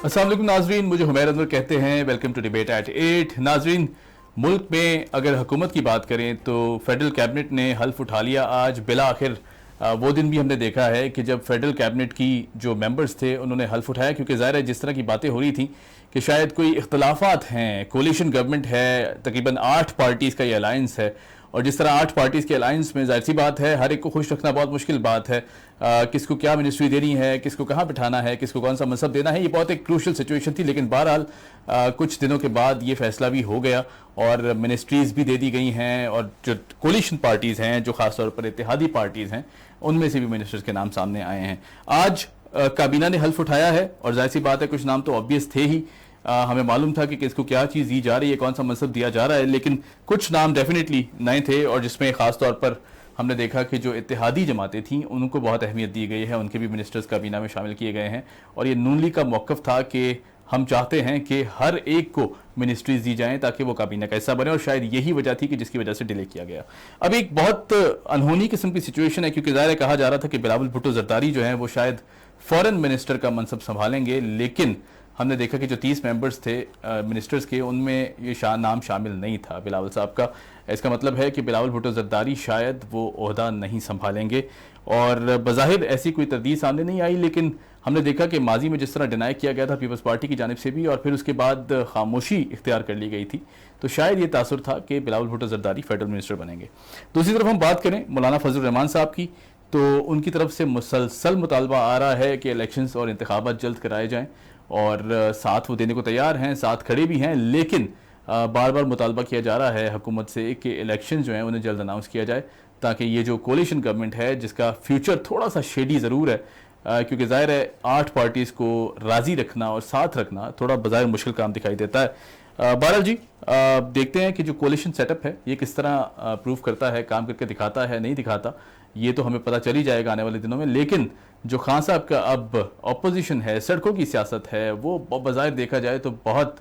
अस्सलाम वालेकुम नाजरीन, मुझे हुमैर अनवर कहते हैं। Welcome to debate at 8। नाजरीन, मुल्क में अगर हुकूमत की बात करें तो फेडरल कैबिनेट ने हल्फ उठा लिया आज बिला आखिर। वो दिन भी हमने देखा है कि जब फेडरल कैबिनेट की जो मेंबर्स थे उन्होंने हल्फ उठाया, क्योंकि ज़ाहिर है जिस तरह की बातें हो रही थी कि शायद कोई इख्तलाफात हैं, कोलिशन गवर्नमेंट है, तकरीबन 8 पार्टीज़ का ये अलायंस है, और जिस तरह 8 पार्टीज़ के अलायंस में जाहिर सी बात है हर एक को खुश रखना बहुत मुश्किल बात है। किसको क्या मिनिस्ट्री देनी है, किसको कहाँ बिठाना है, किसको कौन सा मनसब देना है, ये बहुत एक क्रूशल सिचुएशन थी। लेकिन बहरहाल कुछ दिनों के बाद ये फैसला भी हो गया और मिनिस्ट्रीज़ भी दे दी गई हैं, और जो कोलिशन पार्टीज़ हैं, जो ख़ासतौर पर इत्तेहादी पार्टीज़ हैं, उनमें से भी मिनिस्टर्स के नाम सामने आए हैं। आज काबीना ने हल्फ उठाया है और जाहिर सी बात है कुछ नाम तो ऑब्वियस थे ही। हमें मालूम था कि किसको क्या चीज़ दी जा रही है, कौन सा मनसब दिया जा रहा है, लेकिन कुछ नाम डेफिनेटली नए थे, और जिसमें ख़ास तौर पर हमने देखा कि जो इत्तेहादी जमातें थीं उनको बहुत अहमियत दी गई है, उनके भी मिनिस्टर्स काबीना में शामिल किए गए हैं। और ये नून लीग का मौक़िफ़ था कि हम चाहते हैं कि हर एक को मिनिस्ट्रीज दी जाएं ताकि वो काबीना का हिस्सा बने, और शायद यही वजह थी कि जिसकी वजह से डिले किया गया। अब एक बहुत अनहोनी किस्म की सिचुएशन है, क्योंकि ज़ाहिर कहा जा रहा था कि बिलावल भुट्टो जरदारी जो हैं वो शायद फॉरेन मिनिस्टर का मनसब संभालेंगे, लेकिन हमने देखा कि जो 30 मेंबर्स थे मिनिस्टर्स के, उनमें ये नाम शामिल नहीं था बिलावल साहब का। इसका मतलब है कि बिलावल भुट्टो जरदारी शायद वो ओहदा नहीं संभालेंगे, और बज़ाहिर ऐसी कोई तरदीद सामने नहीं आई, लेकिन हमने देखा कि माजी में जिस तरह डिनाई किया गया था पीपल्स पार्टी की जानिब से भी, और फिर उसके बाद खामोशी इख्तियार कर ली गई थी, तो शायद ये तासुर था कि बिलावल भुट्टो जरदारी फेडरल मिनिस्टर बनेंगे। दूसरी तरफ हम बात करें मौलाना फजल रहमान साहब की, तो उनकी तरफ से मुसलसल मुतालबा आ रहा है कि इलेक्शंस और इंतखाबात जल्द कराए जाएँ, और साथ वो देने को तैयार हैं, साथ खड़े भी हैं, लेकिन बार बार मुतालबा किया जा रहा है हुकूमत से कि इलेक्शन जो हैं उन्हें जल्द अनाउंस किया जाए, ताकि ये जो कोलिशन गवर्नमेंट है जिसका फ्यूचर थोड़ा सा शेडी ज़रूर है, क्योंकि ज़ाहिर है 8 पार्टीज़ को राज़ी रखना और साथ रखना थोड़ा बज़ाहिर मुश्किल काम दिखाई देता है। बहरहाल जी, देखते हैं कि जो कोलिशन सेटअप है ये किस तरह प्रूव करता है, काम करके दिखाता है, नहीं दिखाता, ये तो हमें पता चल ही जाएगा आने वाले दिनों में। लेकिन जो खान साहब का अब अपोजिशन है, सड़कों की सियासत है, वो बज़ाहिर देखा जाए तो बहुत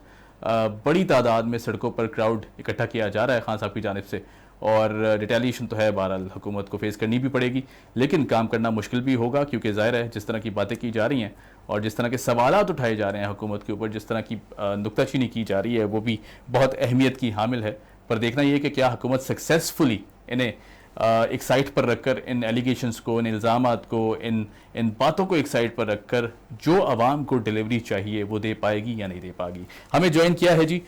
बड़ी तादाद में सड़कों पर क्राउड इकट्ठा किया जा रहा है खान साहब की जानिब से, और रिटेलिएशन तो है, बहरहाल हुकूमत को फेस करनी भी पड़ेगी, लेकिन काम करना मुश्किल भी होगा, क्योंकि ज़ाहिर है जिस तरह की बातें की जा रही हैं और जिस तरह के सवालात उठाए जा रहे हैं हुकूमत के ऊपर, जिस तरह की नुक्ताचीनी की जा रही है, वो भी बहुत अहमियत की हामिल है। पर देखना ये कि क्या हुकूमत सक्सेसफुली इन्हें एक साइड पर रखकर, इन एलिगेशंस को, इन इल्ज़ामात को, इन बातों को एक साइड पर रखकर जो आवाम को डिलीवरी चाहिए वो दे पाएगी या नहीं दे पाएगी। हमें ज्वाइन किया है जी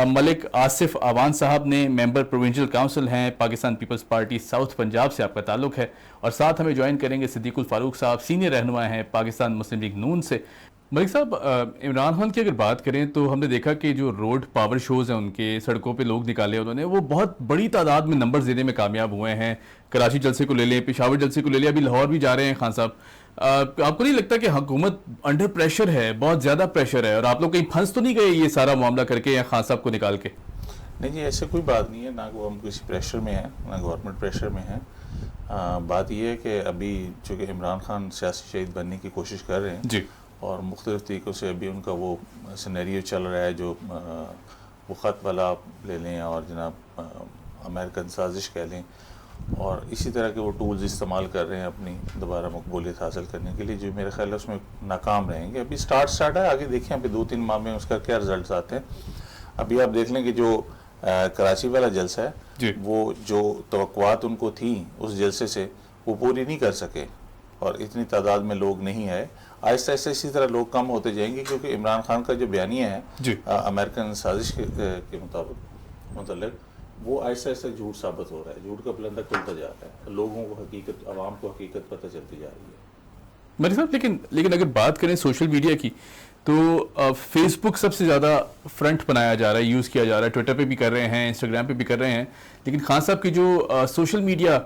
मलिक आसिफ आवान साहब ने, मेंबर प्रोविंशियल काउंसिल हैं, पाकिस्तान पीपल्स पार्टी साउथ पंजाब से आपका ताल्लुक है, और साथ हमें ज्वाइन करेंगे सिद्दीकुल फारूक साहब, सीनियर रहनुमा हैं पाकिस्तान मुस्लिम लीग नून से। मलिक साहब, इमरान खान की अगर बात करें तो हमने देखा कि जो रोड पावर शोज़ हैं उनके, सड़कों पे लोग निकाले उन्होंने, वो बहुत बड़ी तादाद में नंबर देने में कामयाब हुए हैं। कराची जलसे को ले लें, पेशावर जलसे को ले लें, अभी लाहौर भी जा रहे हैं खान साहब। आपको नहीं लगता कि हुकूमत अंडर प्रेशर है, बहुत ज़्यादा प्रेशर है, और आप लोग कहीं फंस तो नहीं गए ये सारा मामला करके या खान साहब को निकाल के? नहीं जी, ऐसे कोई बात नहीं है, ना वो हम किसी प्रेशर में है, ना गवर्नमेंट प्रेशर में है। बात यह है कि अभी चूँकि इमरान खान सियासी शहीद बनने की कोशिश कर रहे हैं जी, और मुख्तलिफ़ तरीक़ों से अभी उनका वो सिनेरियो चल रहा है, जो वो ख़त वाला आप ले लें और जनाब अमेरिकन साजिश कह लें, और इसी तरह के वो टूल्स इस्तेमाल कर रहे हैं अपनी दोबारा मकबूलियत हासिल करने के लिए, जो मेरे ख्याल है उसमें नाकाम रहेंगे। अभी स्टार्ट है, आगे देखें अभी 2-3 माह में उसका क्या रिजल्ट आते हैं। अभी आप देख लें कि जो कराची वाला जलसा है वो जो तवक्कुआत उनको थी उस जलसे से वो पूरी नहीं कर सके, और इतनी तादाद में लोग नहीं आए। आहिस्ता आहिस्ता इसी तरह लोग कम होते जाएंगे, क्योंकि इमरान खान का जो बयानिया है अमेरिकन साजिश के मुताबिक मतलब वो आहिस्ता आहिस्ता झूठ साबित हो रहा है, झूठ का पलंदा खुलता जा रहा है, लोगों को हकीकत, आवाम को हकीकत पता चलती जा रही है मेरे साहब। लेकिन अगर बात करें सोशल मीडिया की, तो फेसबुक सबसे ज़्यादा फ्रंट बनाया जा रहा है, यूज़ किया जा रहा है, ट्विटर पे भी कर रहे हैं, इंस्टाग्राम पे भी कर रहे हैं, लेकिन खान साहब की जो सोशल मीडिया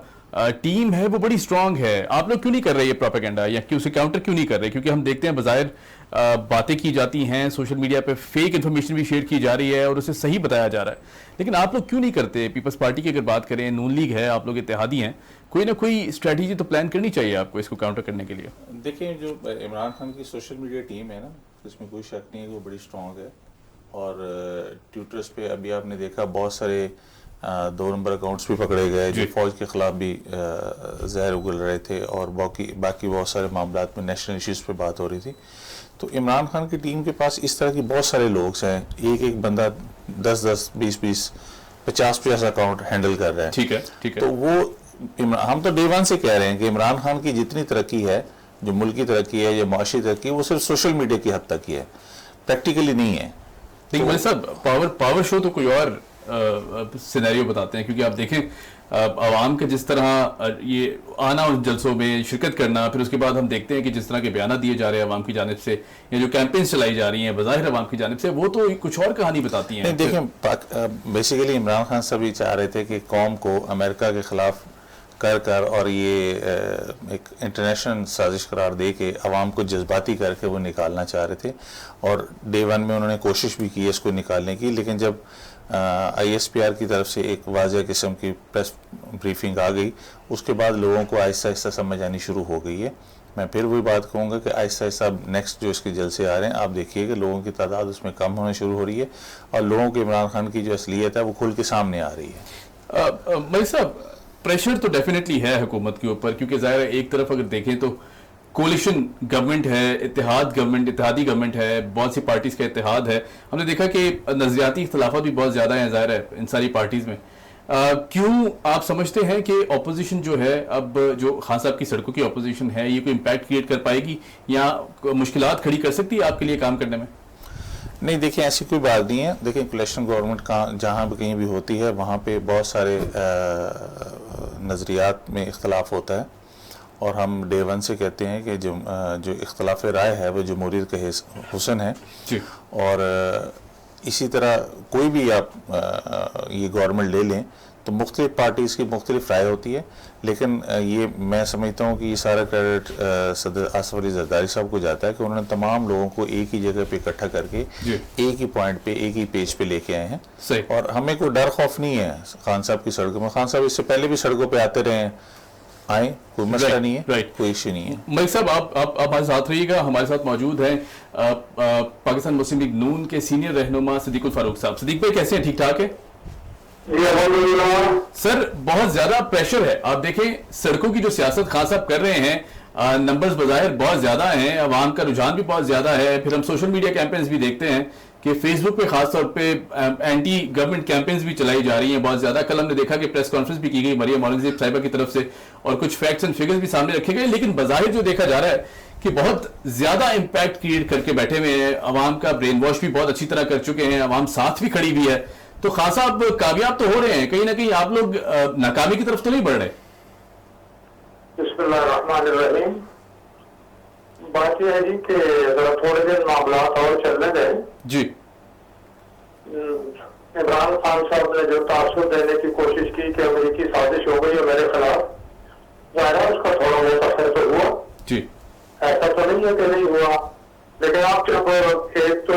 टीम है वो बड़ी स्ट्रांग है। आप लोग क्यों नहीं कर रहे ये प्रोपेगेंडा, या क्यों उसे काउंटर क्यों नहीं कर रहे? क्योंकि हम देखते हैं बज़ाहिर बातें की जाती हैं, सोशल मीडिया पे फेक इन्फॉर्मेशन भी शेयर की जा रही है और उसे सही बताया जा रहा है, लेकिन आप लोग क्यों नहीं करते? पीपल्स पार्टी की अगर बात करें, नून लीग है, आप लोग इत्तेहादी हैं, कोई ना कोई स्ट्रैटेजी तो प्लान करनी चाहिए आपको इसको काउंटर करने के लिए। देखिए, जो इमरान खान की सोशल मीडिया टीम है ना, इसमें कोई शक नहीं है कि वो बड़ी स्ट्रांग है, और ट्विटर्स पे अभी आपने देखा बहुत सारे 2 नंबर अकाउंट्स भी पकड़े गए, जो फौज के खिलाफ भी जहर उगल रहे थे, और बाकी बहुत सारे मामलात में नेशनल इश्यूज़ पे बात हो रही थी। तो इमरान खान की टीम के पास इस तरह की बहुत सारे लोग हैं, एक बंदा 10-10, 20-20, 50-50 अकाउंट हैंडल कर रहा है। ठीक है, ठीक है। तो वो हम तो डे वन से कह रहे हैं कि इमरान खान की जितनी तरक्की है, जो मुल्क की तरक्की है या माशी तरक्की, वो सिर्फ सोशल मीडिया की हद तक ही है, प्रैक्टिकली नहीं है। लेकिन भाई साहब, पावर शो तो कोई और सिनेरियो बताते हैं, क्योंकि आप देखें आवाम के जिस तरह ये आना उन जलसों में शिरकत करना, फिर उसके बाद हम देखते हैं कि जिस तरह के बयान दिए जा रहे हैं आवाम की जानिब से, या जो कैंपेन्स चलाई जा रही हैं बज़ाहिर आवाम की जानिब से, वो तो कुछ और कहानी बताती हैं। देखें, बेसिकली इमरान खान साहब ये चाह रहे थे कि कौम को अमेरिका के खिलाफ कर और ये एक इंटरनेशनल साजिश करार दे के अवाम को जज्बाती करके वो निकालना चाह रहे थे, और डे वन में उन्होंने कोशिश भी की है इसको निकालने की। लेकिन जब ISPR की तरफ से एक वाज़ह किस्म की प्रेस ब्रीफिंग आ गई, उसके बाद लोगों को आहिस्ता आहिस्ता समझ आनी शुरू हो गई है। मैं फिर वही बात कहूँगा कि आहिस्ता आहिस्ता नेक्स्ट जो इसके जलसे आ रहे हैं, आप देखिए कि लोगों की तादाद उसमें कम होना शुरू हो रही है, और लोगों के इमरान खान की जो असलियत है वो खुल के सामने आ रही है। भाई साहब, प्रेशर तो डेफिनेटली है हुकूमत के ऊपर, क्योंकि ज़ाहिर है एक तरफ अगर देखें तो कोलिशन गवर्नमेंट है, इत्तेहादी गवर्नमेंट है, बहुत सी पार्टीज का इत्तेहाद है। हमने देखा कि नजरियाती इख्तलाफात भी बहुत ज़्यादा हैं ज़ाहिर है इन सारी पार्टीज़ में। क्यों आप समझते हैं कि अपोजिशन जो है, अब जो खान साहब की सड़कों की अपोजिशन है, ये कोई इम्पैक्ट क्रिएट कर पाएगी या मुश्किलात खड़ी कर सकती है आपके लिए काम करने में? नहीं, देखिए ऐसी कोई बात नहीं है। देखिए कोलिशन गवर्नमेंट का जहाँ भी कहीं भी होती है, वहाँ पे बहुत सारे नज़रियात में इख्तलाफ होता है, और हम डे वन से कहते हैं कि जो इख्तलाफ राय है वो जमहूरियत का हुस्न है। और इसी तरह कोई भी आप ये गवर्नमेंट ले लें तो मुख्तलिफ पार्टीज़ की मुख्तलिफ राय होती है, लेकिन ये मैं समझता हूँ कि ये सारा क्रेडिट सदर आसिफ अली जरदारी साहब को जाता है कि उन्होंने तमाम लोगों को एक ही जगह पे इकट्ठा करके एक ही पॉइंट पे, एक ही पेज पे लेके आए हैं। और हमें कोई डर खौफ नहीं है खान साहब की सड़कों में। खान साहब इससे पहले भी सड़कों पे आते रहे हैं, आए, कोई मसला नहीं है, कोई इश्यू नहीं है। मलिक साहब, आप हमारे साथ रहिएगा। हमारे साथ मौजूद हैं पाकिस्तान मुस्लिम लीग नून के सीनियर रहनुमा सिद्दीकुल फारूक साहब। सिद्दीक भाई, कैसे हैं? ठीक ठाक है सर? बहुत ज्यादा प्रेशर है। आप देखें सड़कों की जो सियासत खान साहब कर रहे हैं, नंबर्स बज़ाहिर बहुत ज्यादा हैं, अवाम का रुझान भी बहुत ज्यादा है। फिर हम सोशल मीडिया कैंपेन्स भी देखते हैं कि फेसबुक पे खासतौर पे एंटी गवर्नमेंट कैंपेन्स भी चलाई जा रही हैं बहुत ज्यादा। कल हमने देखा कि प्रेस कॉन्फ्रेंस भी की गई मरियम औरंगजेब साहिबा की तरफ से, और कुछ फैक्ट्स एंड फिगर्स भी सामने रखे गए। लेकिन बज़ाहिर जो देखा जा रहा है कि बहुत ज्यादा इम्पैक्ट क्रिएट करके बैठे हुए हैं, अवाम का ब्रेन वॉश भी बहुत अच्छी तरह कर चुके हैं, अवाम साथ भी खड़ी हुई है। तो खान साहब कामयाब तो हो रहे हैं, कहीं ना कहीं आप लोग नाकामी की तरफ तो नहीं बढ़ रहे? बिस्मिल्लाहिर्रहमानिर्रहीम। बात यह है जी कि जरा थोड़े दिन मामला और चलने दें जी। इमरान खान साहब ने जो तासुर देने की कोशिश की कि अमेरिकी साजिश हो गई है मेरे खिलाफ, ज़ाहिर उसका थोड़ा बहुत असर तो हुआ जी। ऐसा तो नहीं है कि नहीं हुआ, लेकिन आप जब एक तो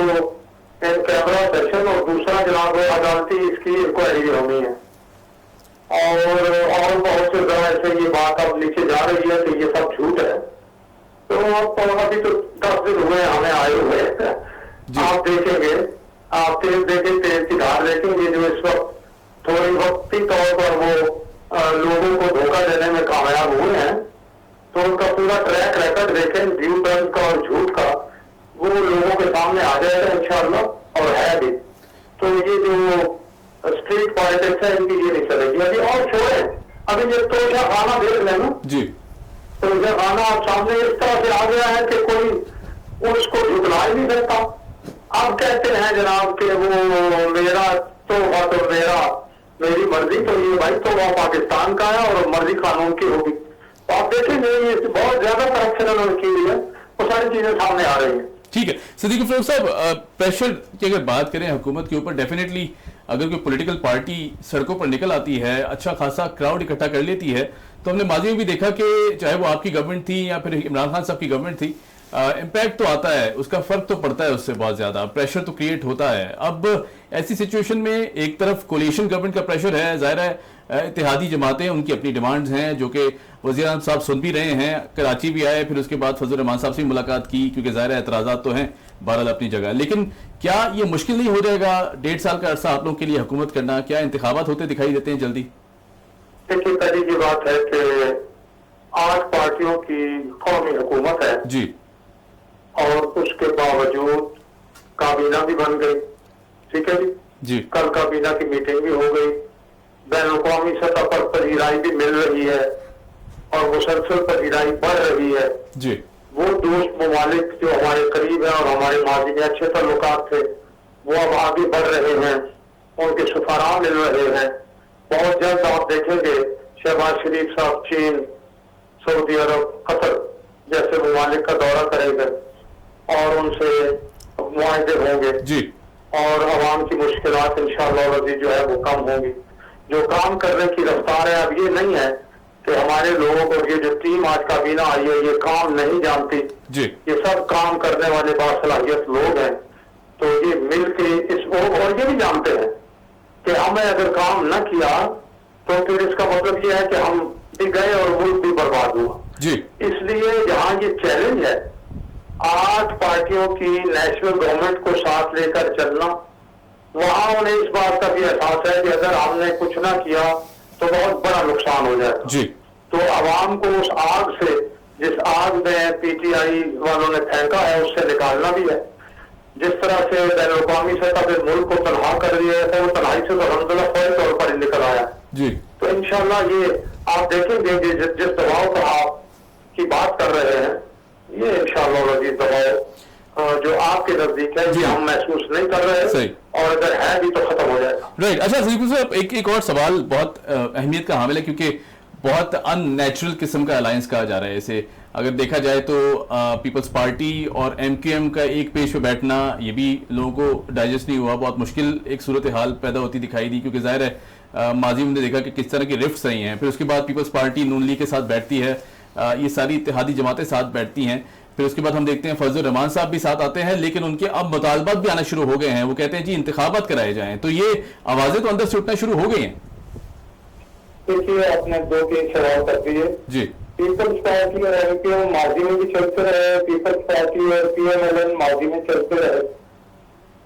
इन कैमरा सेक्शन और दूसरा जनाब अदालती इसकी इंक्वायरी होनी है, और बहुत से जगह से ये बात अब नीचे जा रही है कि ये सब झूठ है। तो अभी तो 10 दिन हुए हमें आए हुए, आप देखेंगे, आप तेज की धार देखेंगे जो इस वक्त थोड़ी वक्ती तौर पर वो लोगों को धोखा देने में कामयाब हुए हैं, तो उनका पूरा ट्रैक रिकॉर्ड देखें व्यू टर्न का और झूठ का, वो लोगों के सामने आ जाएगा इंशाअल्लाह, और है भी। तो ये जो स्ट्रीट पॉलिटिक्स है इनकी ये नहीं चलेगी अभी। और छोड़े, अभी ये तोशा खाना देख लेना जी, तोशा खाना आप सामने इस तरह से आ गया है कि कोई उसको झुकला ही नहीं सकता। आप कहते हैं जनाब कि वो मेरा तोहफा तो मेरी मर्जी, तो ये भाई तोहफा पाकिस्तान का है और मर्जी कानून की होगी। तो आप देखेंगे ये बहुत ज्यादा करप्शन उन्होंने की है, वो सारी चीजें सामने आ रही है। ठीक है सिद्दीक फारूक साहब, प्रेशर की अगर बात करें हुकूमत के ऊपर, डेफिनेटली अगर कोई पॉलिटिकल पार्टी सड़कों पर निकल आती है, अच्छा खासा क्राउड इकट्ठा कर लेती है, तो हमने माजी में भी देखा कि चाहे वो आपकी गवर्नमेंट थी या फिर इमरान खान साहब की गवर्नमेंट थी, इम्पैक्ट तो आता है, उसका फर्क तो पड़ता है, उससे बहुत ज्यादा प्रेशर तो क्रिएट होता है। अब ऐसी सिचुएशन में एक तरफ कोलिशन गवर्नमेंट का प्रेशर है, जाहिर है इत्तेहादी जमातें, उनकी अपनी डिमांड्स हैं जो कि वज़ीर-ए-आज़म साहब सुन भी रहे हैं। कराची भी आए, फिर उसके बाद फजल रहमान साहब से मुलाकात की, क्योंकि ज़ाहिर एतराज़ात तो हैं बहरहाल अपनी जगह। लेकिन क्या ये मुश्किल नहीं हो जाएगा 1.5 साल का अरसा आप लोगों के लिए हुकूमत करना? क्या इंतखाबात होते दिखाई देते हैं जल्दी? देखिए, पहली की बात है कि 8 पार्टियों की कौमी हुकूमत है जी, और उसके बावजूद काबीना भी बन गई। ठीक है जी, कल काबीना की मीटिंग भी हो गई, बैनुल-अक़वामी सतह पर पजीराई भी मिल रही है और मुसलसल पजीराई बढ़ रही है। जी, वो दोस्त ममालिक जो हमारे करीब हैं और हमारे माजी में अच्छे ताल्लुकात थे, वो अब आगे बढ़ रहे हैं, उनके सफारा मिल रहे हैं। बहुत जल्द आप देखेंगे शहबाज शरीफ साहब चीन, सऊदी अरब, कतर जैसे ममालिक का दौरा करेंगे और उनसे मुआहदे होंगे जी, और अवाम की मुश्किलात इंशाअल्लाह रज़ी जो है वो कम होंगी। जो काम करने की रफ्तार है, अब ये नहीं है कि हमारे लोग और ये जो टीम आज काबीना आई है ये काम नहीं जानती, जी, ये सब काम करने वाले बासलाहियत लोग हैं। तो ये मिल के इस और ये भी जानते हैं कि हमें अगर काम न किया तो फिर इसका मतलब ये है कि हम भी गए और मुल्क भी बर्बाद हुआ। जी, इसलिए जहाँ ये चैलेंज है 8 पार्टियों की नेशनल गवर्नमेंट को साथ लेकर चलना, वहां उन्हें इस बात का भी एहसास है कि अगर हमने कुछ ना किया तो बहुत बड़ा नुकसान हो जाएगा। जी, तो आवाम को उस आग से, जिस आग में पीटीआई वालों ने फेंका है, उससे निकालना भी है। जिस तरह से बैनुल-अक़वामी सतह पे मुल्क को तनहा कर दिया है, वो तनहाई से तो अल्हम्दुलिल्लाह फौरी तौर पर निकल आया। जी, तो इंशाल्लाह ये आप देखेंगे कि जिस दबाव का आप की बात कर रहे हैं, ये इंशाअल्लाह रज़ी दबाव जो आपके नजदीक है, ये हम महसूस नहीं कर रहे सही। हैं और अगर है भी तो खत्म हो जाएगा। राइट। अच्छा सलीकुल साहब, एक और सवाल बहुत अहमियत का हामिल है, क्योंकि बहुत अननेचुरल किस्म का अलायंस कहा जा रहा है इसे। अगर देखा जाए तो पीपल्स पार्टी और एमक्यूएम का एक पेज पे बैठना, ये भी लोगों को डाइजेस्ट नहीं हुआ। बहुत मुश्किल एक सूरत हाल पैदा होती दिखाई दी, क्योंकि जाहिर है माजी में हमने देखा कि किस तरह की रिफ्ट्स रही हैं। फिर उसके बाद पीपल्स पार्टी नून लीग के साथ बैठती है, ये सारी इत्तेहादी जमातें साथ बैठती हैं। फिर उसके बाद हम देखते हैं फजल रहमान साहब भी साथ आते हैं, लेकिन उनके अब मुतालबात भी आना शुरू हो गए हैं। वो कहते हैं जी इंतखाबात कराए जाएं। तो ये आवाजें तो अंदर से उठना शुरू हो गई हैं। देखिए, आपने 2-3 सवाल कर दिए। जी, पीपल्स पार्टी और एमपीएम माजी में भी चलते रहे, पीपल्स पार्टी और पीएमएलएन माजी में चलते रहे,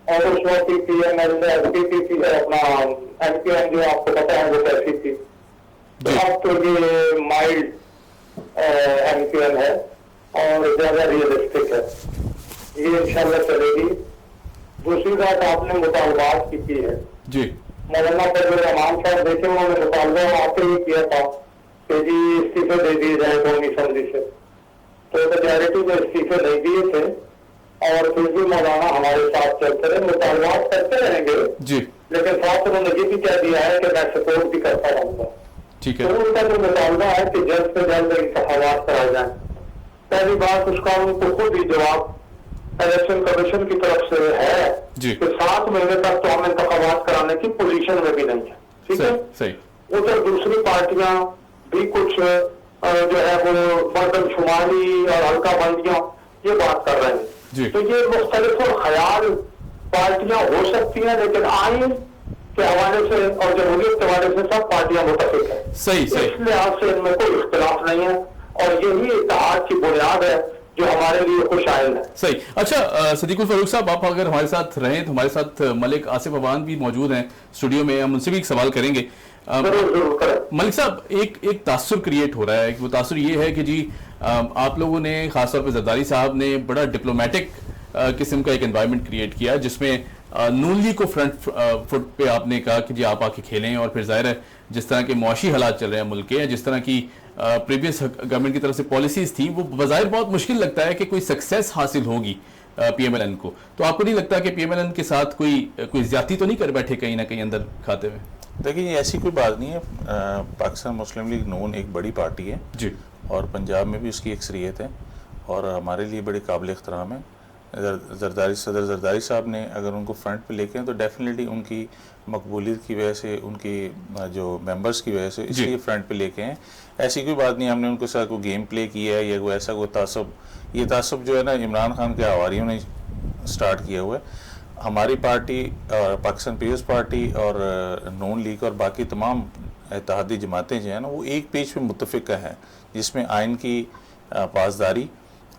और उस वक्त पीएमएल एसपीपी अपना एमपीएम जो आपको पता है वो कैसी थी। तो अब तो ये माइल्ड एमपीएम है और ज्यादा रियलिस्टिक है, ये इंशाल्लाह चलेगी। दूसरी बात, आपने मुतालबात की है। जी, मौलाना फजल रहमान साहब देखे, उन्होंने मुतालबा आते ही किया था कि जी इस्तीफे दे दिए जाए कौमी असम्बली से। तो मेजॉरिटी में इस्तीफे नहीं दिए थे और फिर भी मौलाना हमारे साथ चलते रहे, मुतालबात करते रहेंगे। जी, लेकिन साथ उन्होंने ये भी कह दिया है कि मैं सपोर्ट भी करता रहूंगा। ठीक तो है। उनका जो मुतालबा है कि जल्द से जल्द इंतखाबात कराए जाए, पहली बात उसका उनको खुद ही जवाब इलेक्शन कमीशन की तरफ से है जी, कि 7 महीने तक तो हम इंतखाबात कराने की पोजीशन में भी नहीं है। ठीक है, सही, उधर दूसरी पार्टियां भी कुछ जो है वो मर्दमशुमारी और हल्का बंदियां ये बात कर रहे जी। हैं। तो ये मुख्तलिफ ख्याल पार्टियां हो सकती हैं, लेकिन आइन के हवाले से और जमहूरियत के हवाले से सब पार्टियां मुतफिक है। सही, इस लिहाज से इनमें कोई इख्तिलाफ नहीं है और यही इत्तेहाद की बुनियाद है जो हमारे लिए खुशाइन है। सही। अच्छा सदीकुल फारूक साहब, आप अगर हमारे साथ रहें तो हमारे साथ मलिक आसिफ अवान भी मौजूद हैं स्टूडियो में, हम उनसे भी एक सवाल करेंगे। जरूर करें। मलिक साहब, एक तासुर क्रिएट हो रहा है। वो तासुर ये है कि जी आप लोगों ने खासतौर पर जरदारी साहब ने बड़ा डिप्लोमेटिक किस्म का एक एनवायरनमेंट क्रिएट किया, जिसमें नून लीग को फ्रंट फुट पे आपने कहा कि जी आप आके खेलें। और फिर जाहिर है जिस तरह के मुआशी हालात चल रहे हैं मुल्क के, जिस तरह की प्रीवियस गवर्नमेंट की तरफ से पॉलिसीज थी, वो बज़ाहिर बहुत मुश्किल लगता है कि कोई सक्सेस हासिल होगी पीएमएलएन को। तो आपको नहीं लगता कि पीएमएलएन के साथ कोई ज्यादती तो नहीं कर बैठे कहीं ना कहीं अंदर खाते में? देखिए, ऐसी कोई बात नहीं है। पाकिस्तान मुस्लिम लीग नून एक बड़ी पार्टी है जी, और पंजाब में भी उसकी अक्सरियत है और हमारे लिए बड़ी काबिल इख्तराम है। सदर जरदारी साहब ने अगर उनको फ्रंट पे लेके हैं तो डेफिनेटली उनकी मकबूलियत की वजह से, उनकी जो मेंबर्स की वजह से इसलिए फ्रंट पे लेके हैं। ऐसी कोई बात नहीं हमने उनके साथ कोई गेम प्ले किया है या कोई ऐसा कोई तासब। ये तासब जो है ना इमरान खान के हवारियों ने स्टार्ट किया हुआ है। हमारी पार्टी और पाकिस्तान पीपल्स पार्टी और नून लीग और बाकी तमाम इत्तेहादी जमातें जो हैं ना वो एक पेज पे मुत्तफ़िक़ा हैं, जिसमें आइन की पासदारी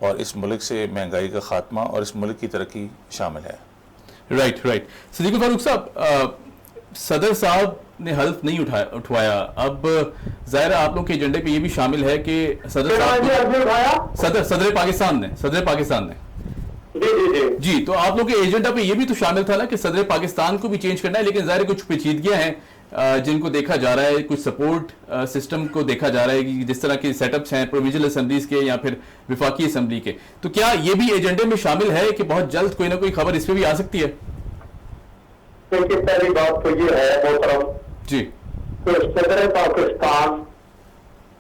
और इस मुल्क से महंगाई का खात्मा और इस मुल्क की तरक्की शामिल है। राइट। सिद्दीकुल फारूक साहब, सदर साहब ने हल्फ नहीं उठवाया, अब जाहिर है आप लोग के एजेंडे पे ये भी शामिल है कि सदर पाकिस्तान ने जी, तो आप लोग के एजेंडा पे ये भी तो शामिल था ना कि सदर पाकिस्तान को भी चेंज करना है, लेकिन जाहिर कुछ पेचीदगियां हैं जिनको देखा जा रहा है, कुछ सपोर्ट सिस्टम को देखा जा रहा है कि जिस तरह के सेटअप्स हैं प्रोविजनल असेंबलीज के या फिर विफाकी असेंबली के, तो क्या ये भी एजेंडे में शामिल है कि बहुत जल्द कोई ना कोई खबर इस पे भी आ सकती है? क्योंकि पहली बात तो ये है मोहतरम जी कि सदर पाकिस्तान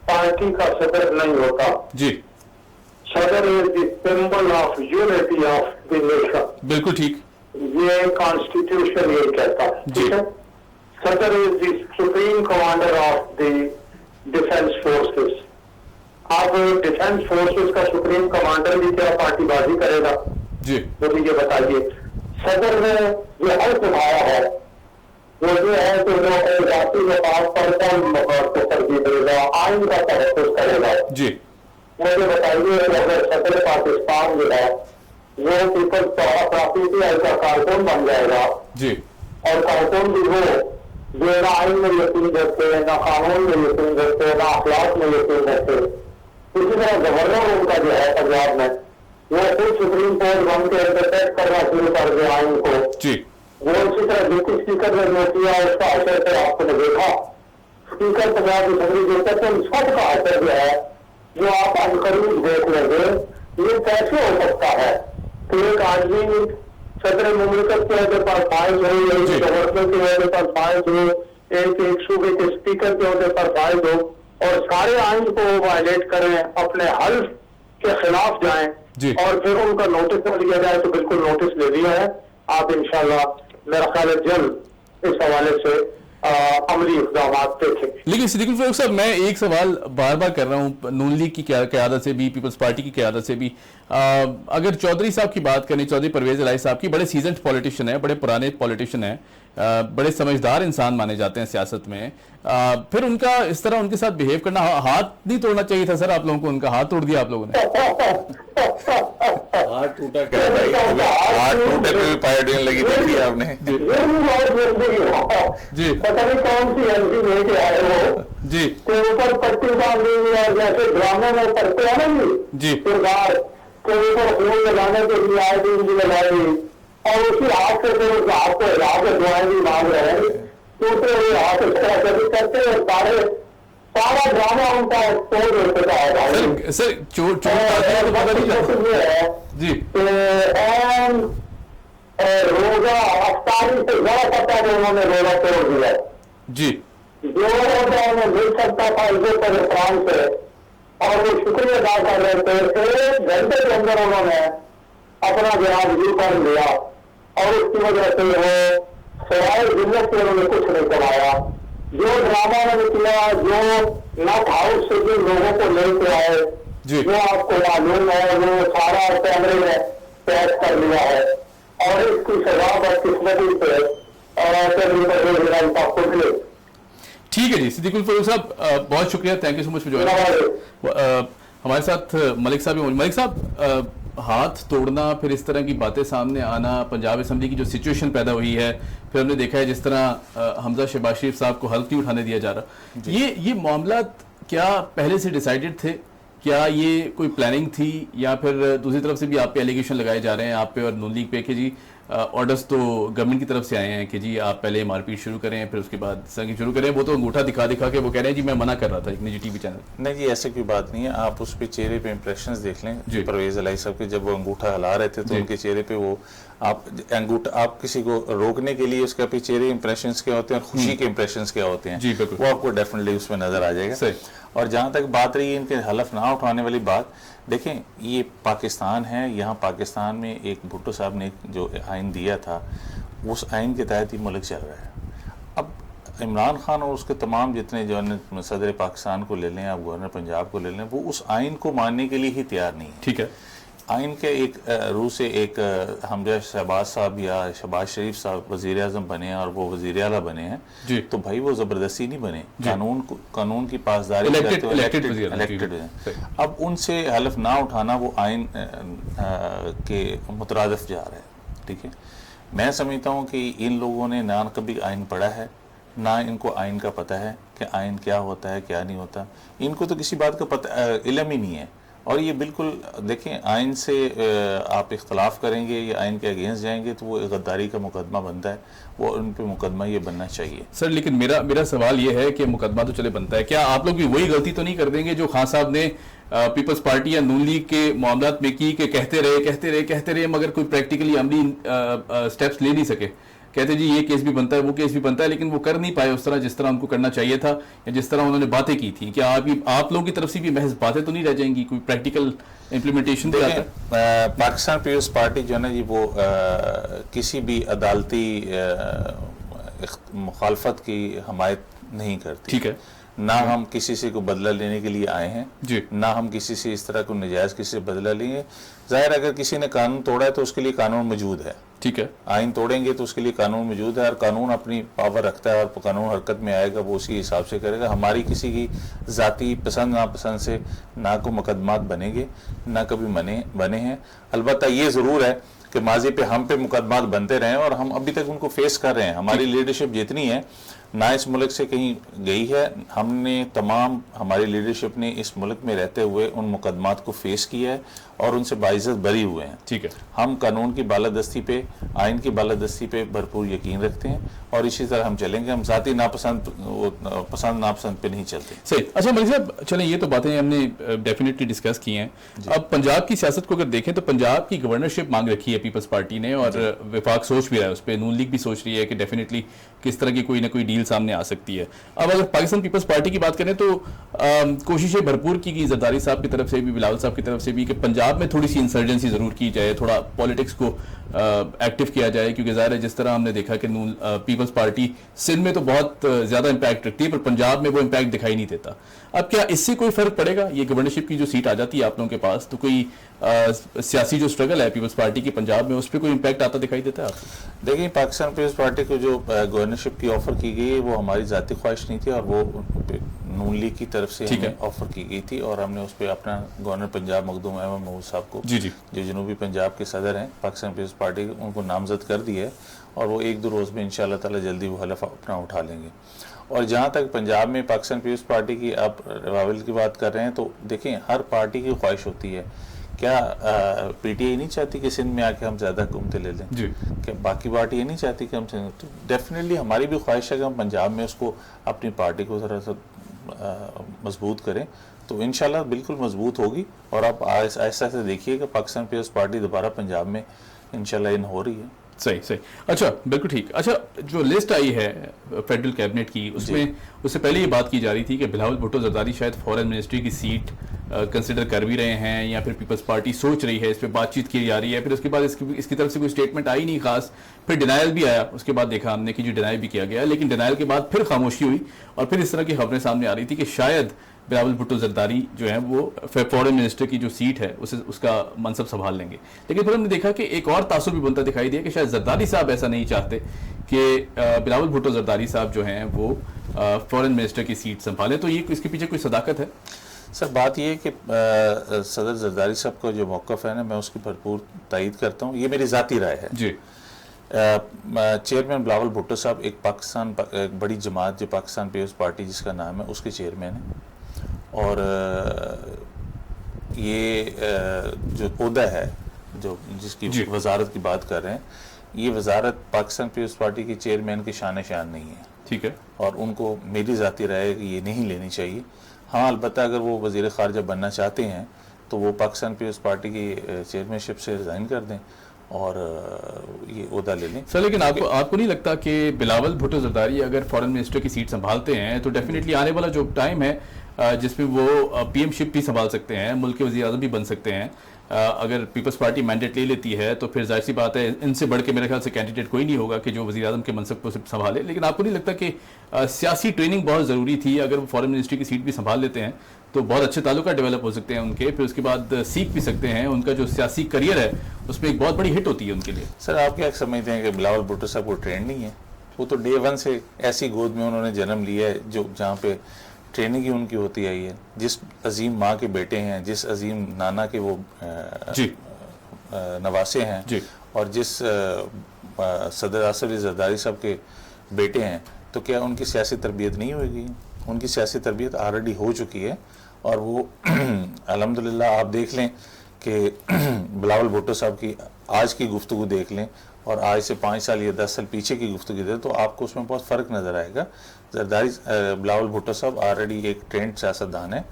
पार्टी का सदर नहीं होता जी, सदर is the symbol of unity of the nation. बिल्कुल ठीक, ये कॉन्स्टिट्यूशन ये कहता है, ठीक है। सदर is the supreme commander of the defence forces. अब डिफेंस फोर्सेस का सुप्रीम कमांडर भी क्या पार्टीबाजी करेगा जी? मुझे ये बताइए। सदर ने जो हल्फ उठाया है वो ये है कि वो जाति मकाम पर कौन को तरजीह देगा, आइन का तहफ़्फ़ुज़ करेगा जी। मुझे बताइए कि अगर सदर पाकिस्तान जो है वो पीपल्स पीटीआई का कारकुन बन जाएगा जी, और कारकुन भी वो जो ना आइन में यकीन रखते, ना कानून में यकीन रखते, ना अखलाक में यकीन रखते। इसी तरह गवर्नर उनका जो है पंजाब में वो खुद सुप्रीम कोर्ट बन के इंटरप्रेट करना शुरू कर दिया आइन को जी। वो इसी तरह डिप्टी स्पीकर ने जो किया उसका असर तो आपने देखा। स्पीकर पंजाब असेंबली जो कहते हैं सबका असर जो है जो आप अनकरीब देख लेंगे। ये कैसे हो सकता है कि एक आदमी सदर मुमलिकत के अहदे पर फाइज हो, एक गवर्नर के अहदे पर फाइज हो, एक सूबे के स्पीकर के अहदे पर फाइज हो और सारे आइन को वायलेट करें, अपने हल्फ के खिलाफ जाएं और फिर उनका नोटिस न लिया जाए। तो बिल्कुल नोटिस ले लिया है। आप इंशाल्लाह मेरा ख्याल है जल्द इस हवाले से अमली इक़दाम देखेंगे। लेकिन सिद्दीकुल फारूक साहब, मैं एक सवाल बार बार कर रहा हूँ नून लीग की क़यादत से भी, पीपल्स पार्टी की क़यादत से भी, अगर चौधरी साहब की बात करें, चौधरी परवेज इलाही साहब की, बड़े सीजन्ड पॉलिटिशियन है, बड़े पुराने पॉलिटिशियन है, बड़े समझदार इंसान माने जाते हैं सियासत में, फिर उनका इस तरह उनके साथ बिहेव करना, हाथ नहीं तोड़ना चाहिए था सर आप लोगों को? उनका हाथ तोड़ दिया आप लोगों ने। हाथ टूटा क्या भाई, हाथ टूटे पे भी पायडियन लगी देखी आपने जी? पता नहीं कौन सी एमपी लेके आए वो जी, के ऊपर पट्टी बांध दी और जैसे ड्रामे में करते हैं ना जी, किरदार के ऊपर खून लगाने के लिए आए दिन भी लगाई और उसी हाथ से फिर उस हाथ को हिला के दुआएं भी मांग रहे हैं। टूटे हुए हाथ इस तरह से भी करते हैं, सारा ड्रामा उनका तोड़ देते है। सर चोट तो पता नहीं है जी। रोजा अफ्तारी से ज्यादा पता है उन्होंने रोजा तोड़ दिया जी। जो रोजा उन्हें मिल सकता था इज्जत और एहतराम से और वो शुक्रिया अदा कर रहे थे, 1 घंटे के अंदर उन्होंने अपना जनाब यू कर लिया और उसकी वजह से वो सवाए जिल्लत से उन्होंने कुछ नहीं कमाया। जो ड्रामा ने किया, जो नट हाउस से जिन लोगों को लेके आए, जो आपको मालूम है, वो सारा कैमरे में कैद कर लिया है और इसकी सजा बदकिस्मती से ठीक है जी। सिद्दीकुल फारूक साहब बहुत शुक्रिया, thank you so much for joining. हमारे साथ मलिक साहब भी। मलिक साहब, हाथ तोड़ना, फिर इस तरह की बातें सामने आना, पंजाब असेंबली की जो सिचुएशन पैदा हुई है, फिर हमने देखा है जिस तरह हमजा शहबाज शरीफ साहब को हल्फ नहीं उठाने दिया जा रहा, ये मामला क्या पहले से डिसाइडेड थे? क्या ये कोई प्लानिंग थी या फिर दूसरी तरफ से भी आप पे एलिगेशन लगाए जा रहे हैं आप पे और नून लीग पे कि जी ऑर्डर्स तो गवर्नमेंट की तरफ से आए हैं कि जी आप पहले मारपीट शुरू करें फिर उसके बाद संगी शुरू करें? वो तो अंगूठा दिखा के वो कह रहे हैं जी मैं मना कर रहा था एक निजी टीवी चैनल। नहीं जी, ऐसी कोई बात नहीं है। आप उस पर चेहरे पे इंप्रेशंस देख लें परवेज इलाही साहब के, जब वो अंगूठा हिला रहे थे तो उनके चेहरे पे वो आप किसी को रोकने के लिए उसके अपने चेहरे इंप्रेशंस क्या होते हैं और खुशी के इंप्रेशंस क्या होते हैं वो आपको डेफिनेटली उसमें नजर आ जाएगा। और जहाँ तक बात रही इनके हलफ ना उठाने वाली बात, देखें ये पाकिस्तान है, यहाँ पाकिस्तान में एक भुट्टो साहब ने जो आइन दिया था उस आइन के तहत ही मुल्क चल रहा है। अब इमरान खान और उसके तमाम जितने जो है सदर पाकिस्तान को ले लें, आप गवर्नर पंजाब को ले लें, वो उस आइन को मानने के लिए ही तैयार नहीं है। ठीक है, आइन के एक रूह से एक हम जब शहबाज साहब या शहबाज शरीफ साहब वज़ीर आज़म बने और वो वज़ीर आला बने हैं तो भाई वो ज़बरदस्ती नहीं बने, कानून की पासदारी इलेक्टेड हैं। अब उनसे हलफ ना उठाना वो आइन के मुतरादिफ जा रहा है। ठीक है, मैं समझता हूँ कि इन लोगों ने ना कभी आइन पढ़ा है, ना इनको आइन का पता है कि आइन क्या होता है क्या नहीं होता। इनको तो किसी बात का पता इल्म ही नहीं है। और ये बिल्कुल देखें, आइन से आप इख्तलाफ करेंगे या आइन के अगेंस्ट जाएंगे तो वो गद्दारी का मुकदमा बनता है, वो उन पे मुकदमा ये बनना चाहिए। सर लेकिन मेरा सवाल ये है कि मुकदमा तो चले बनता है, क्या आप लोग भी वही गलती तो नहीं कर देंगे जो खान साहब ने पीपल्स पार्टी या नून लीग के मामलात में की कि कहते रहे मगर कोई प्रैक्टिकली अमली स्टेप्स ले नहीं सके। कहते जी ये केस भी बनता है वो केस भी बनता है, लेकिन वो कर नहीं पाए उस तरह जिस तरह उनको करना चाहिए था या जिस तरह उन्होंने बातें की थी। क्या आप लोगों की तरफ से भी महज बातें तो नहीं रह जाएंगी, कोई प्रैक्टिकल इम्प्लीमेंटेशन भी आता है? पाकिस्तान पीपल्स पार्टी जो है ना जी वो किसी भी अदालती मुखालफत की हमायत नहीं करती। ठीक है, ना हम किसी से को बदला लेने के लिए आए हैं जी, ना हम किसी से इस तरह को नजायज किसी से बदला लेंगे। जाहिर अगर किसी ने कानून तोड़ा है तो उसके लिए कानून मौजूद है। ठीक है, आइन तोड़ेंगे तो उसके लिए कानून मौजूद है और कानून अपनी पावर रखता है और कानून हरकत में आएगा, वो उसी हिसाब से करेगा। हमारी किसी की ज़ाती पसंद नापसंद से ना को मुकदमात बनेंगे ना कभी बने हैं। अलबत्ता ये ज़रूर है कि माजी पे हम पे मुकदमात बनते रहे और हम अभी तक उनको फेस कर रहे हैं। हमारी लीडरशिप जितनी है ना इस मुल्क से कहीं गई है, हमने तमाम हमारी लीडरशिप ने इस मुल्क में रहते हुए उन मुकदमात को फेस किया है और उनसे बाइज्जत बरी हुए हैं। ठीक है, हम कानून की बालादस्ती पे, आइन की बालादस्ती पे भरपूर यकीन रखते हैं और इसी तरह हम चलेंगे। हम ज़ाती पसंद नापसंद पे नहीं चलते। सही। अच्छा मलिक साहब, चलें ये तो बातें हमने डेफिनेटली डिस्कस की हैं। अब पंजाब की सियासत को अगर देखें तो पंजाब की गवर्नरशिप मांग रखी है पीपल्स पार्टी ने और विफाक सोच भी रहा है उस पर, नून लीग भी सोच रही है कि डेफिनेटली किस तरह की कोई ना कोई डील सामने आ सकती है। अब अगर पाकिस्तान पीपल्स पार्टी की बात करें तो कोशिशें भरपूर की गई जरदारी साहब की तरफ से भी, बिलावल साहब की तरफ से भी, कि पंजाब में थोड़ी सी इंसर्जेंसी जरूर की जाए, थोड़ा पॉलिटिक्स को एक्टिव किया जाए, क्योंकि ज़ाहिर है जिस तरह हमने देखा कि पीपल्स पार्टी सिंध में तो बहुत ज़्यादा इम्पैक्ट रखती है पर पंजाब में वो इम्पैक्ट दिखाई नहीं देता। अब क्या इससे कोई फर्क पड़ेगा? ये गवर्नरशिप की जो सीट आ जाती है आप लोगों के पास तो कोई सियासी जो स्ट्रगल है पीपल्स पार्टी की पंजाब में उस पर कोई इम्पैक्ट आता दिखाई देता है आपको? देखिए, पाकिस्तान पीपल्स पार्टी को जो गवर्नरशिप की ऑफर की गई है वो हमारी ज़ाती ख्वाहिश नहीं थी और वो नून लीग की तरफ से हमें ऑफर की गई थी और हमने उस पर अपना गवर्नर पंजाब मखदूम अहमद महमूद साहब को, जो जनूबी पंजाब के सदर हैं पाकिस्तान पीपल्स पार्टी के, उनको नामजद कर दिया है और वो एक दो रोज़ में इंशाअल्लाह ताला जल्दी वो हलफ अपना उठा लेंगे। और जहाँ तक पंजाब में पाकिस्तान पीपल्स पार्टी की आप रवाबिल की बात कर रहे हैं तो देखें, हर पार्टी की ख्वाहिश होती है। क्या पीटीआई नहीं चाहती कि सिंध में आके हम ज़्यादा हुकूमतें ले लें? क्या बाकी पार्टी ये नहीं चाहती कि हम सिंध? तो डेफिनेटली हमारी भी ख्वाहिश है कि हम पंजाब में उसको अपनी पार्टी को थोड़ा सा मजबूत करें तो इंशाल्लाह बिल्कुल मजबूत होगी। और आप ऐसा ऐसा देखिए कि पाकिस्तान पीपल्स पार्टी दोबारा पंजाब में इंशाल्लाह इन हो रही है। सही। अच्छा, बिल्कुल ठीक। अच्छा, जो लिस्ट आई है फेडरल कैबिनेट की उसमें उससे पहले ये बात की जा रही थी कि बिलावल भुट्टो जरदारी शायद फॉरेन मिनिस्ट्री की सीट कंसिडर कर भी रहे हैं या फिर पीपल्स पार्टी सोच रही है, इस पर बातचीत की जा रही है। फिर उसके बाद इसकी तरफ से कोई स्टेटमेंट आई नहीं खास, फिर डिनायल भी आया। उसके बाद देखा हमने कि जो डिनायल भी किया गया, लेकिन डिनायल के बाद फिर खामोशी हुई और फिर इस तरह की खबरें सामने आ रही थी कि शायद बिलावल भुट्टो जरदारी जो है वो फॉरेन मिनिस्टर की जो सीट है उसका मनसब संभाल लेंगे। लेकिन फिर हमने देखा कि एक और तासुर भी बनता दिखाई दिया कि शायद जरदारी साहब ऐसा नहीं चाहते कि बिलावल भुट्टो जरदारी साहब जो हैं वो फॉरेन मिनिस्टर की सीट संभालें। तो ये इसके पीछे कोई सदाकत है? सर, बात यह है कि सदर जरदारी साहब का जो मौक़िफ़ है ना, मैं उसकी भरपूर तायीद करता हूँ। ये मेरी ज़ाती राय है जी। चेयरमैन बिलावल भुट्टो साहब एक बड़ी जमात जो पाकिस्तान पीपल्स पार्टी जिसका नाम है उसके चेयरमैन हैं और ये जो ओहदा है जो जिसकी वजारत की बात कर रहे हैं, ये वजारत पाकिस्तान पीपल्स पार्टी के चेयरमैन की शान नहीं है। ठीक है। और उनको मेरी ज़ाती राय है कि ये नहीं लेनी चाहिए। हाँ, अलबत्ता अगर वो वज़ीर ख़ारजा बनना चाहते हैं तो वो पाकिस्तान पीपल्स पार्टी की चेयरमैनशिप से रिज़ाइन कर दें और ये ओहदा ले लें। सर, लेकिन आपको नहीं लगता कि बिलावल भुट्टो जरदारी अगर फॉरेन मिनिस्टर की सीट संभालते हैं तो डेफिनेटली आने वाला जो टाइम है जिसमें वो पीएमशिप भी संभाल सकते हैं, मुल्क के वज़ीर आज़म भी बन सकते हैं, अगर पीपल्स पार्टी मैंडेट ले लेती है तो फिर जाहिर सी बात है इनसे बढ़ के मेरे ख्याल से कैंडिडेट कोई नहीं होगा कि जो वज़ीर आज़म के मनसब को संभाले। लेकिन आपको नहीं लगता कि सियासी ट्रेनिंग बहुत ज़रूरी थी? अगर वो फॉरेन मिनिस्ट्री की सीट भी संभाल लेते हैं तो बहुत अच्छे ताल्लुका डेवलप हो सकते हैं उनके, फिर उसके बाद सीख भी सकते हैं, उनका जो सियासी करियर है उसमें एक बहुत बड़ी हिट होती है उनके लिए। सर आप क्या समझते हैं कि बिलावल भुट्टो साहब को ट्रेंड नहीं है? वो तो डे वन से ऐसी गोद में उन्होंने जन्म लिया है जो जहाँ पे ट्रेनिंग ही उनकी होती आई है। जिस अजीम माँ के बेटे हैं, जिस अजीम नाना के वो नवासे हैं जी। और जिस सदर आसिफ अली जरदारी साहब के बेटे हैं, तो क्या उनकी सियासी तरबियत नहीं होगी? उनकी सियासी तरबियत ऑलरेडी हो चुकी है। और वो अल्हम्दुलिल्लाह आप देख लें कि बिलावल भुट्टो साहब की आज की गुफ्तगू देख लें और आज से 5 साल या 10 साल पीछे की गुफ्तगू दें तो आपको उसमें बहुत फ़र्क नज़र आएगा। जरदारी बिलावल भुट्टो साहब ऑलरेडी एक ट्रेंड सियासतदान है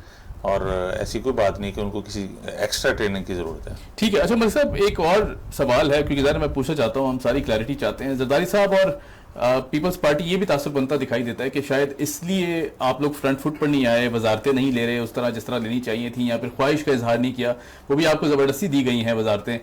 और ऐसी कोई बात नहीं कि उनको किसी एक्स्ट्रा ट्रेनिंग की ज़रूरत है। ठीक है। अच्छा मलिक साहब, एक और सवाल है क्योंकि ज़रा मैं पूछना चाहता हूँ, हम सारी क्लैरिटी चाहते हैं। जरदारी साहब और पीपल्स पार्टी ये भी तासुर बनता दिखाई देता है कि शायद इसलिए आप लोग फ्रंट फुट पर नहीं आए, वजारतें नहीं ले रहे उस तरह जिस तरह लेनी चाहिए थी, या फिर ख्वाहिश का इजहार नहीं किया, वो भी आपको ज़बरदस्ती दी गई हैं वजारतें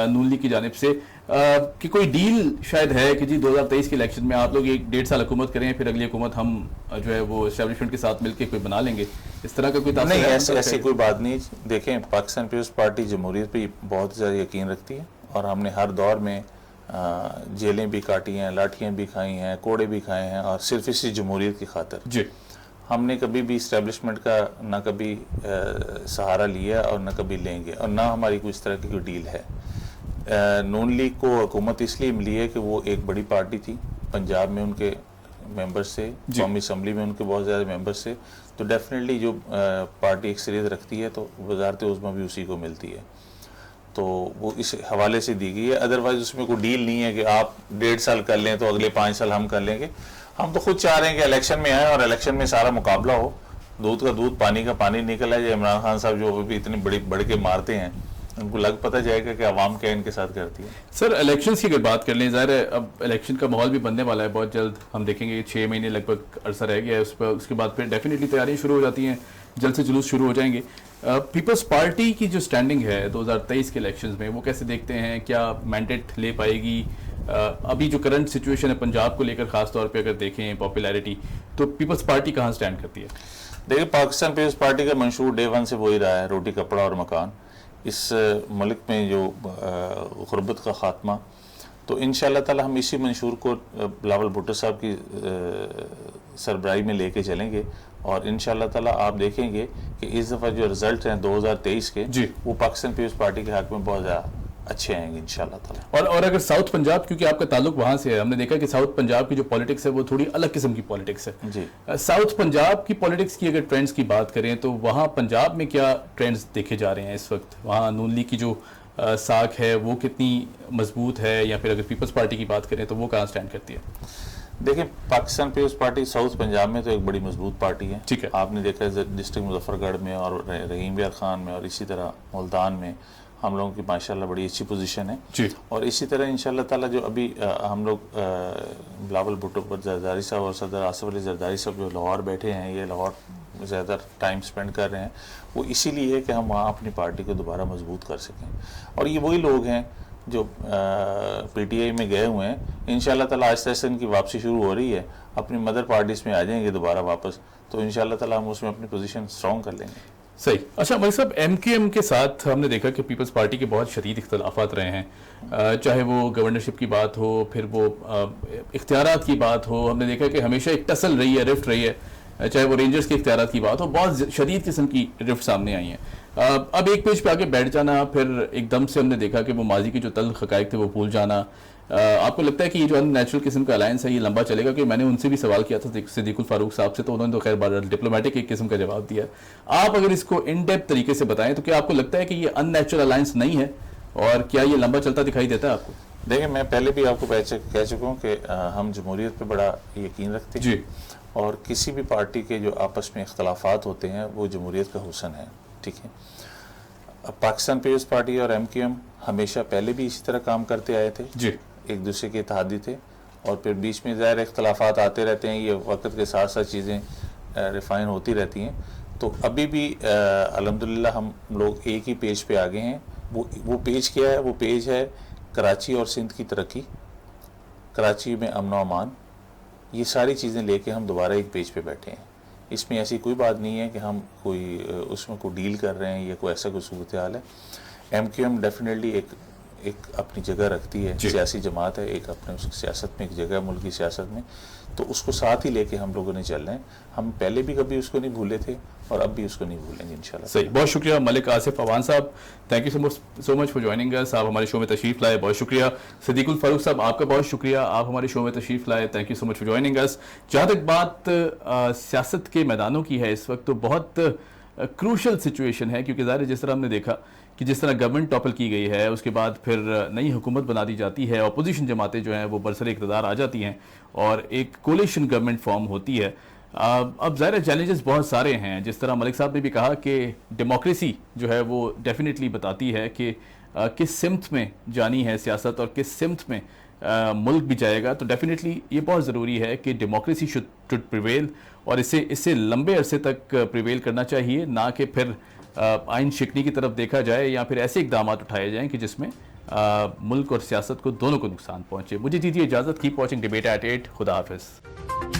नून लीग की जानिब से, कि कोई डील शायद है कि जी 2023 के इलेक्शन में आप लोग 1-1.5 साल हुकूमत करें, फिर अगली हुकूमत हम जो है वो एस्टेब्लिशमेंट के साथ मिलकर कोई बना लेंगे, इस तरह का कोई तासुर नहीं? है? ऐसी कोई बात नहीं। देखें, पाकिस्तान पीपल्स पार्टी जमहूरियत पे बहुत ज़्यादा यकीन रखती है और हमने हर दौर में जेलें भी काटी हैं, लाठियाँ भी खाई हैं, कोड़े भी खाए हैं, और सिर्फ इसी जमहूरियत की खातिर जी हमने कभी भी इस्टेब्लिशमेंट का ना कभी सहारा लिया और ना कभी लेंगे, और ना हमारी कोई इस तरह की कोई डील है। नून लीग को हुकूमत इसलिए मिली है कि वो एक बड़ी पार्टी थी, पंजाब में उनके मेंबर्स से, कौमी असम्बली में उनके बहुत ज़्यादा मेंबर्स से, तो डेफिनेटली जो पार्टी अक्सरियत रखती है तो वजारत उज़्मा भी उसी को मिलती है, तो वो इस हवाले से दी गई है। अदरवाइज उसमें कोई डील नहीं है कि आप 1.5 साल कर लें तो अगले 5 साल हम कर लेंगे। हम तो खुद चाह रहे हैं कि इलेक्शन में आए और इलेक्शन में सारा मुकाबला हो, दूध का दूध पानी का पानी निकल आए। इमरान खान साहब जो भी इतनी बड़ी बढ़ के मारते हैं, उनको लग पता जाएगा कि आवाम क्या इनके साथ करती है। सर, इलेक्शंस की अगर बात कर लें, ज़ाहिर है अब इलेक्शन का माहौल भी बनने वाला है बहुत जल्द, हम देखेंगे 6 महीने लगभग अरसा रह गया है उस पर, उसके बाद फिर डेफिनेटली तैयारियां शुरू हो जाती हैं, जल्द से जुलूस शुरू हो जाएंगे। पीपल्स पार्टी की जो स्टैंडिंग है 2023 के इलेक्शंस में, वो कैसे देखते हैं? क्या मैंडेट ले पाएगी? अभी जो करंट सिचुएशन है पंजाब को लेकर ख़ास तौर पे अगर देखें पॉपुलैरिटी, तो पीपल्स पार्टी कहाँ स्टैंड करती है? देखिए, पाकिस्तान पीपल्स पार्टी का मंशूर डे वन से वही रहा है, रोटी कपड़ा और मकान। इस मुल्क में जो गुरबत का ख़ात्मा, तो इंशाअल्लाह ताला हम इसी मंशूर को बिलावल भुट्टो साहब की सरबराही में लेके चलेंगे और इंशाअल्लाह ताला आप देखेंगे कि इस दफ़ा जो रिजल्ट हैं 2023 के जी, वो पाकिस्तान पीपल्स पार्टी के हक़ में बहुत ज़्यादा अच्छे आएंगे इंशाअल्लाह ताला। और अगर साउथ पंजाब, क्योंकि आपका ताल्लुक वहाँ से है, हमने देखा कि साउथ पंजाब की जो पॉलिटिक्स है वो थोड़ी अलग किस्म की पॉलिटिक्स है जी। साउथ पंजाब की पॉलिटिक्स की अगर ट्रेंड्स की बात करें तो वहाँ पंजाब में क्या ट्रेंड्स देखे जा रहे हैं इस वक्त? वहाँ नून लीग की जो साख है वो कितनी मजबूत है, या फिर अगर पीपल्स पार्टी की बात करें तो वो कहाँ स्टैंड करती है? देखिए, पाकिस्तान पीपल्स पार्टी साउथ पंजाब में तो एक बड़ी मजबूत पार्टी है। ठीक है। आपने देखा है डिस्ट्रिक्ट मुजफ्फरगढ़ में और रहीम यार खान में और इसी तरह मुल्तान में हम लोगों की माशाल्लाह बड़ी अच्छी पोजीशन है जी। और इसी तरह इंशाल्लाह ताला जो अभी हम लोग बिलावल भुट्टो जरदारी साहब और सदर आसिफ अली जरदारी साहब जो लाहौर बैठे हैं, ये लाहौर ज़्यादा टाइम स्पेंड कर रहे हैं, वो इसीलिए है कि हम वहाँ अपनी पार्टी को दोबारा मजबूत कर सकें। और ये वही लोग हैं जो पीटीआई में गए हुए हैं, इंशाल्लाह ताला आहिस्ता आहिस्ता इनकी वापसी शुरू हो रही है, अपनी मदर पार्टीज़ में आ जाएंगे दोबारा वापस, तो इंशाल्लाह ताला हम उसमें अपनी पोजीशन स्ट्रॉन्ग कर लेंगे। सही। अच्छा मलिक साहब, एमकेएम के साथ हमने देखा कि पीपल्स पार्टी के बहुत शदीद इख्तलाफात रहे हैं, चाहे वो गवर्नरशिप की बात हो, फिर वो इख्तियारात की बात हो, हमने देखा कि हमेशा एक टसल रही है, रिफ्ट रही है, चाहे वो रेंजर्स के इख्तियारात की बात हो, बहुत शदीद किस्म की रिफ्ट सामने आई हैं। अब एक पेज पे आगे बैठ जाना, फिर एकदम से हमने देखा कि वो माजी के जो तल्ख हक़ाइक़ थे वो भूल जाना। आपको लगता है कि ये जो अननेचुरल किस्म का अलायंस है ये लंबा चलेगा? कि मैंने उनसे भी सवाल किया था सिद्दीकुल फारूक साहब से, तो उन्होंने तो खैर बड़ा डिप्लोमेटिक एक किस्म का जवाब दिया। आप अगर इसको इन डेप्थ तरीके से बताएं तो क्या आपको लगता है कि ये अननेचुरल अलायंस नहीं है, और क्या ये लंबा चलता दिखाई देता है आपको? देखिए, मैं पहले भी आपको कह चुका हूँ कि हम जमहूरियत पर बड़ा यकीन रखते हैं जी, और किसी भी पार्टी के जो आपस में इख्तलाफात होते हैं वो जमहूरियत का हुस्न है। ठीक है, पाकिस्तान पीपल्स पार्टी और एमकेएम हमेशा पहले भी इसी तरह काम करते आए थे जी, एक दूसरे के इत्तेहादी थे, और फिर बीच में ज़ाहिर इख्तलाफात आते रहते हैं, ये वक्त के साथ साथ चीज़ें रिफ़ाइन होती रहती हैं। तो अभी भी अल्हम्दुलिल्लाह हम लोग एक ही पेज पे आ गए हैं वो पेज क्या है? वो पेज है कराची और सिंध की तरक्की, कराची में अमन व अमान, ये सारी चीज़ें लेके हम दोबारा एक पेज पे बैठे हैं। इसमें ऐसी कोई बात नहीं है कि हम कोई उसमें कोई डील कर रहे हैं या कोई ऐसा कोई सूरत हाल है। MQM डेफिनेटली एक अपनी जगह रखती है, सियासी जमात है, एक अपने उस सियासत में एक जगह, मुल्क की सियासत में, तो उसको साथ ही लेके हम लोगों ने चल रहे हैं। हम पहले भी कभी उसको नहीं भूले थे और अब भी उसको नहीं भूलेंगे इंशाल्लाह। सही, बहुत शुक्रिया मलिक आसिफ अवान साहब, thank you so much for joining us. आप हमारे शो में तशरीफ लाए, बहुत शुक्रिया। सिद्दीकुल फारूक साहब, आपका बहुत शुक्रिया, आप हमारे शो में तशरीफ लाए, thank you so much for joining us. जहाँ तक बात सियासत के मैदानों की है, इस वक्त तो बहुत क्रूशल सिचुएशन है, क्योंकि ज़ाहिर जिस तरह हमने देखा कि जिस तरह गवर्नमेंट टॉपल की गई है, उसके बाद फिर नई हुकूमत बना दी जाती है, अपोजिशन जमातें जो हैं वो बरसर इक़्तिदार आ जाती हैं और एक कोलिशन गवर्नमेंट फॉर्म होती है। अब ज़ाहिर चैलेंजेस बहुत सारे हैं। जिस तरह मलिक साहब ने भी कहा कि डेमोक्रेसी जो है वो डेफिनेटली बताती है कि किस सिमत में जानी है सियासत और किस सिमत में मुल्क भी जाएगा। तो डेफिनेटली ये बहुत ज़रूरी है कि डेमोक्रेसी शुड प्रिवेल और इससे लंबे अरसे तक प्रिवेल करना चाहिए, ना कि फिर आइन शिकनी की तरफ देखा जाए या फिर ऐसे इकदाम उठाए जाएं कि जिसमें मुल्क और सियासत को दोनों को नुकसान पहुंचे। मुझे दीजिए इजाज़त। Keep watching debate at 8। खुदा हाफिज़।